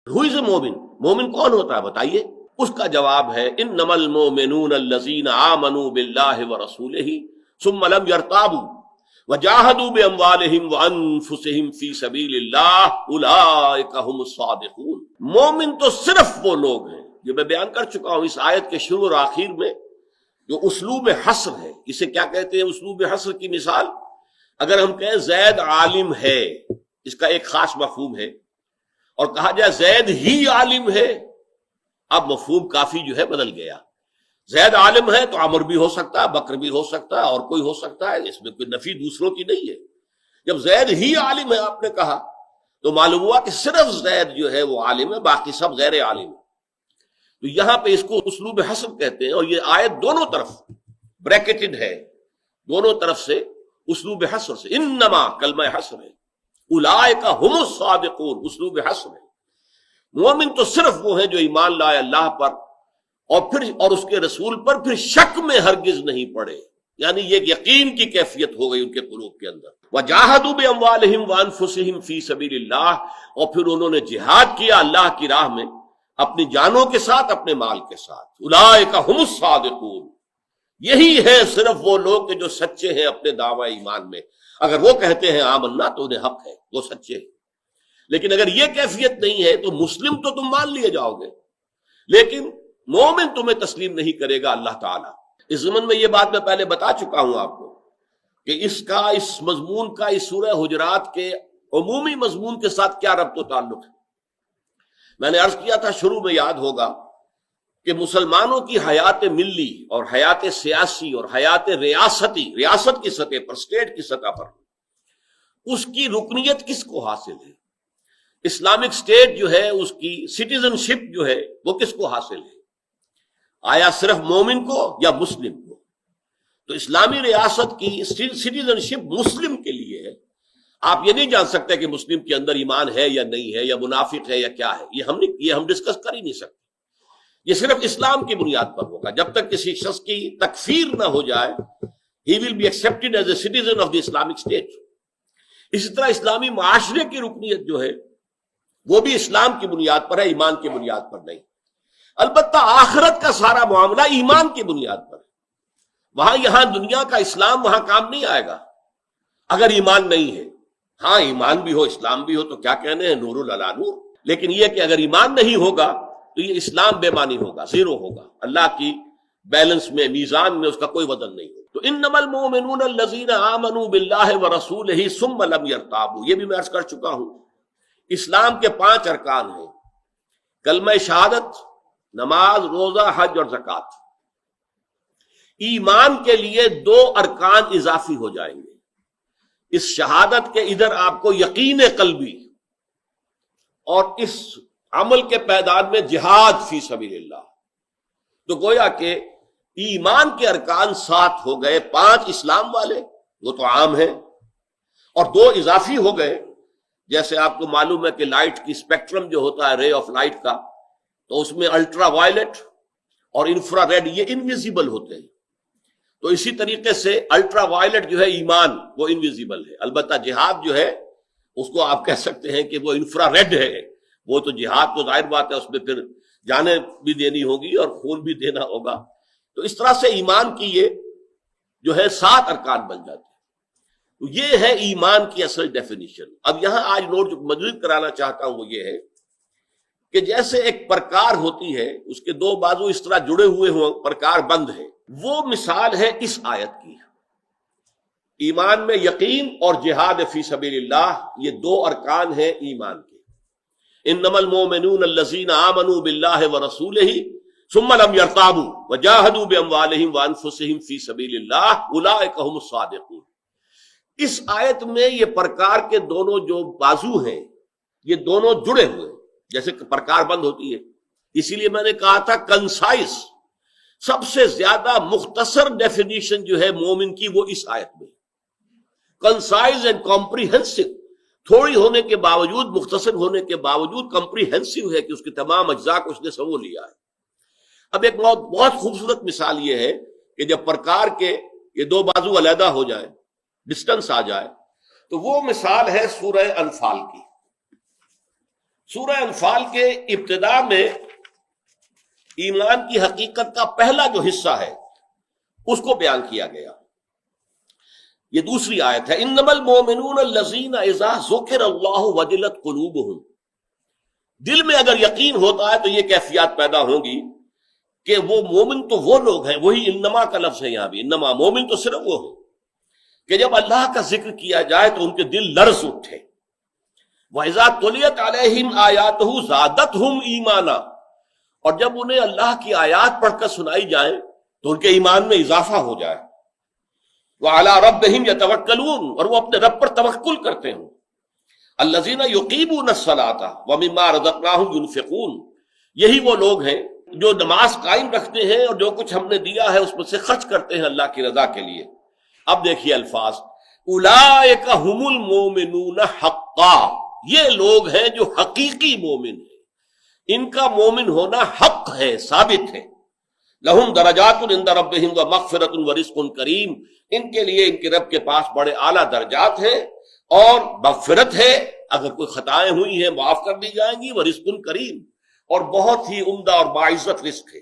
ہو از اے مومن؟ مومن کون ہوتا ہے بتائیے؟ اس کا جواب ہے انما المؤمنون الذین آمنوا باللہ ورسولہ ثم لم یرتابوا وجاہدوا باموالہم وانفسہم فی سبیل اللہ اولئک ھم الصادقون۔ مومن تو صرف وہ لوگ ہیں، یہ میں بیان کر چکا ہوں اس آیت کے شروع اور آخر میں، جو اسلوب حصر ہے۔ اسے کیا کہتے ہیں اسلوب حصر کی مثال؟ اگر ہم کہیں زید عالم ہے، اس کا ایک خاص مفہوم ہے، اور کہا جائے زید ہی عالم ہے، اب مفہوم کافی جو ہے بدل گیا۔ زید عالم ہے تو عمر بھی ہو سکتا ہے، بکر بھی ہو سکتا ہے، اور کوئی ہو سکتا ہے، اس میں کوئی نفی دوسروں کی نہیں ہے۔ جب زید ہی عالم ہے آپ نے کہا تو معلوم ہوا کہ صرف زید جو ہے وہ عالم ہے، باقی سب غیر عالم ہے۔ تو یہاں پہ اس کو اسلوب حصر کہتے ہیں، اور یہ آیت دونوں طرف بریکٹڈ ہے، دونوں طرف سے اسلوب حصر سے، انما کلمہ حصر ہے، اولئک ھم الصادقون، اسلوب حصر ہے۔ مومن تو صرف وہ ہیں جو ایمان لائے اللہ پر اور اس کے رسول پر، پھر شک میں ہرگز نہیں پڑے، یعنی یہ یقین کی کیفیت ہو گئی ان کے قلوب کے اندر۔ وجاہدوا باموالہم وانفسہم فی سبیل اللہ، اور پھر انہوں نے جہاد کیا اللہ کی راہ میں اپنی جانوں کے ساتھ، اپنے مال کے ساتھ۔ اولئک ھم الصادقون، یہی ہے صرف وہ لوگ کہ جو سچے ہیں اپنے دعوی ایمان میں۔ اگر وہ کہتے ہیں آمنا تو انہیں حق ہے، وہ سچے ہیں۔ لیکن اگر یہ کیفیت نہیں ہے تو مسلم تو تم مان لیے جاؤ گے، لیکن مومن تمہیں تسلیم نہیں کرے گا اللہ تعالیٰ۔ اس ضمن میں یہ بات میں پہلے بتا چکا ہوں آپ کو کہ اس مضمون کا اس سورہ حجرات کے عمومی مضمون کے ساتھ کیا ربط و تعلق ہے۔ میں نے عرض کیا تھا شروع میں، یاد ہوگا کہ مسلمانوں کی حیات ملی اور حیات سیاسی اور حیات ریاست کی سطح پر، اسٹیٹ کی سطح پر، اس کی رکنیت کس کو حاصل ہے؟ اسلامک اسٹیٹ جو ہے اس کی سٹیزن شپ جو ہے وہ کس کو حاصل ہے؟ آیا صرف مومن کو یا مسلم کو؟ تو اسلامی ریاست کی سٹیزن شپ مسلم کے لیے ہے۔ آپ یہ نہیں جان سکتے کہ مسلم کے اندر ایمان ہے یا نہیں ہے، یا منافق ہے یا کیا ہے، یہ ہم ڈسکس کر ہی نہیں سکتے۔ یہ صرف اسلام کی بنیاد پر ہوگا۔ جب تک کسی شخص کی تکفیر نہ ہو جائے، he will be accepted as a citizen of the Islamic State۔ اسی طرح اسلامی معاشرے کی رکنیت جو ہے وہ بھی اسلام کی بنیاد پر ہے، ایمان کی بنیاد پر نہیں۔ البتہ آخرت کا سارا معاملہ ایمان کی بنیاد پر ہے۔ یہاں دنیا کا اسلام وہاں کام نہیں آئے گا اگر ایمان نہیں ہے۔ ہاں ایمان بھی ہو، اسلام بھی ہو تو کیا کہنے ہیں، نور علی نور۔ لیکن یہ کہ اگر ایمان نہیں ہوگا تو یہ اسلام بے معنی ہوگا، زیرو ہوگا، اللہ کی بیلنس میں، میزان میں اس کا کوئی وزن نہیں ہوگا۔ تو انما المؤمنون الذین آمنوا باللہ ورسولہ ثم لم یرتابوا، یہ بھی میں عرض کر چکا ہوں۔ اسلام کے 5 ارکان ہیں، کلمہ شہادت، نماز، روزہ، حج اور زکوٰۃ۔ ایمان کے لیے 2 ارکان اضافی ہو جائیں گے۔ اس شہادت کے ادھر آپ کو یقین قلبی، اور اس عمل کے پیدان میں جہاد فی سبیل اللہ۔ تو گویا کہ ایمان کے ارکان 7 ہو گئے، 5 اسلام والے وہ تو عام ہیں، اور 2 اضافی ہو گئے۔ جیسے آپ کو معلوم ہے کہ لائٹ کی اسپیکٹرم جو ہوتا ہے، رے آف لائٹ کا، تو اس میں الٹرا وائلٹ اور انفرا ریڈ یہ انویزیبل ہوتے ہیں۔ تو اسی طریقے سے الٹرا وائلٹ جو ہے ایمان وہ انویزیبل ہے۔ البتہ جہاد جو ہے اس کو آپ کہہ سکتے ہیں کہ وہ انفرا ریڈ ہے، وہ تو جہاد تو ظاہر بات ہے، اس میں پھر جانیں بھی دینی ہوگی اور خون بھی دینا ہوگا۔ تو اس طرح سے ایمان کی یہ جو ہے 7 ارکان بن جاتے ہیں۔ تو یہ ہے ایمان کی اصل ڈیفینیشن۔ اب یہاں آج نوٹ جو مزید کرانا چاہتا ہوں وہ یہ ہے کہ جیسے ایک پرکار ہوتی ہے، اس کے 2 بازو اس طرح جڑے ہوئے ہوں، پرکار بند ہے، وہ مثال ہے اس آیت کی۔ ایمان میں یقین اور جہاد فی سبیل اللہ، یہ 2 ارکان ہیں ایمان کے۔ انما المؤمنون الذین آمنوا باللہ ورسولہ ثم لم یرتابوا وجاہدوا باموالہم وانفسہم فی سبیل اللہ اولئک ھم الصادقون۔ اس آیت میں یہ پرکار کے دونوں جو بازو ہیں یہ دونوں جڑے ہوئے، جیسے پرکار بند ہوتی ہے۔ اسی لیے میں نے کہا تھا کنسائز، سب سے زیادہ مختصر ڈیفینیشن جو ہے مومن کی وہ اس آیت میں، کنسائز اینڈ کمپریہنسو، تھوڑی ہونے کے باوجود، مختصر ہونے کے باوجود کمپریہنسو ہے کہ اس کے تمام اجزاء کو اس نے سمو لیا ہے۔ اب ایک بہت خوبصورت مثال یہ ہے کہ جب پرکار کے یہ 2 بازو علیحدہ ہو جائیں، ڈسٹنس آ جائے، تو وہ مثال ہے سورہ انفال کی۔ سورہ انفال کے ابتدا میں ایمان کی حقیقت کا پہلا جو حصہ ہے اس کو بیان کیا گیا. یہ دوسری آیت ہے، انما المؤمنون الذین اذا ذکر اللہ وجلت قلوبہم. دل میں اگر یقین ہوتا ہے تو یہ کیفیات پیدا ہوں گی کہ وہ مومن تو وہ لوگ ہیں، وہی انما کا لفظ ہے یہاں بھی، انما مومن تو صرف وہ ہیں کہ جب اللہ کا ذکر کیا جائے تو ان کے دل لرز اٹھے. وَإِذَا تُلِيَتْ عَلَيْهِمْ آيَاتُهُ زَادَتْهُمْ ایمانا، اور جب انہیں اللہ کی آیات پڑھ کر سنائی جائیں تو ان کے ایمان میں اضافہ ہو جائے. وَعَلَىٰ رَبِّهِمْ يَتَوَكَّلُونَ، اور وہ اپنے رب پر توکل کرتے ہوں. الَّذِينَ يُقِيمُونَ الصَّلَاةَ وَمِمَّا رَزَقْنَاهُمْ يُنْفِقُونَ، یہی وہ لوگ ہیں جو نماز قائم رکھتے ہیں اور جو کچھ ہم نے دیا ہے اس میں سے خرچ کرتے ہیں اللہ کی رضا کے لیے. اب دیکھیے الفاظ، اولئک ھم المؤمنون حقا، یہ لوگ ہیں جو حقیقی مومن ہیں، ان کا مومن ہونا حق ہے، ثابت ہے. لہم درجات عند ربہم ومغفرۃ ورزق کریم، ان کے لیے ان کے رب کے پاس بڑے اعلیٰ درجات ہیں اور مغفرت ہے، اگر کوئی خطائیں ہوئی ہیں معاف کر دی جائیں گی. ورزق کریم، اور بہت ہی عمدہ اور باعزت رزق ہے.